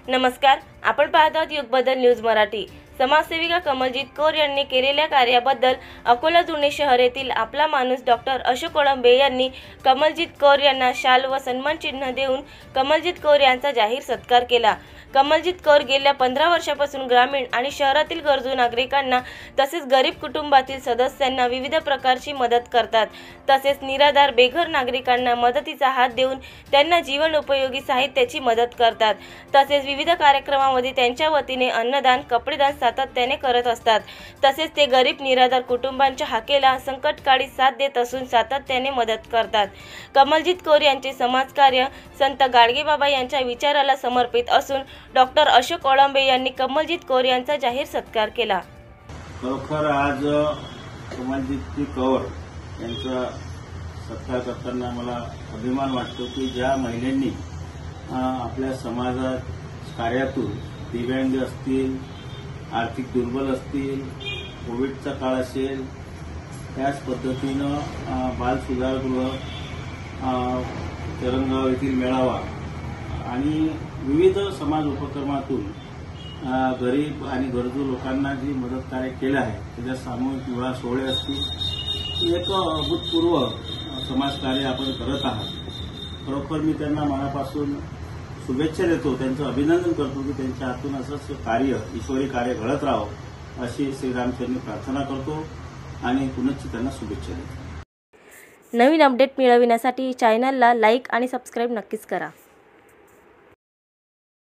नमस्कार, आपण पाहत आहात युग बदल न्यूज मराठी। समाजसेविका कमलजीत कौर यांनी केलेल्या कार्याबद्दल अकोला जुने शहर येथील आपला माणूस डॉक्टर अशोक कोळंबे यांनी कमलजीत कौर यांना शाल व सन्मान चिन्ह देऊन कमलजीत कौर यांचा जाहीर सत्कार केला। कमलजीत कौर गेल्या 15 वर्षापासून ग्रामीण आणि शहरातील गरजू नागरिकांना तसेच गरीब कुटुंबातील सदस्यांना विविध प्रकारची मदत करतात। तसेच निराधार बेघर नागरिकांना मदतीचा हात देऊन त्यांना जीवन उपयोगी साहित्याची मदत करतात। तसेच विविध कार्यक्रमांमध्ये त्यांच्या वतीने अन्नदान, कपडेदान सातत्याने करत असतात। तसेच ते गरीब निराधार कुटुंबांच्या हाकेला संकटकाळी साथ देत असून सातत्याने मदत करतात। कमलजीत कौर यांचे समाजकार्य संत गाडगेबाबा यांच्या विचाराला समर्पित असून डॉक्टर अशोक कोळंबे यांनी कमलजीत कौर यांचा जाहीर सत्कार केला। खरोखर आज कमलजीत कौर यांचा सत्कार करताना मला अभिमान वाटतो की ज्या महिलांनी आपल्या समाजात कार्यातून दिव्यांग असतील, आर्थिक दुर्बल असतील, कोविडचा काळ असेल, त्याच पद्धतीनं बाल सुधारगृह, चरणगाव येथील मेळावा आणि विविध समाज उपक्रमातून गरीब आणि गरजू लोकांना जी मदत कार्य केलं आहे त्याच्या सामूहिक विवाह सोहळे असतील, एक अभूतपूर्व समाजकार्य आपण करत आहात। खरोखर मी त्यांना मनापासून शुभेच्छा देतो, त्यांचं अभिनंदन करतो की त्यांच्या हातून असंच कार्य, ईश्वरी कार्य घडत राहावं अशी श्रीरामचंद्रांनी प्रार्थना करतो आणि पुनश्च त्यांना शुभेच्छा देतो। नवीन अपडेट मिळविण्यासाठी चॅनलला लाईक आणि सबस्क्राईब नक्कीच करा।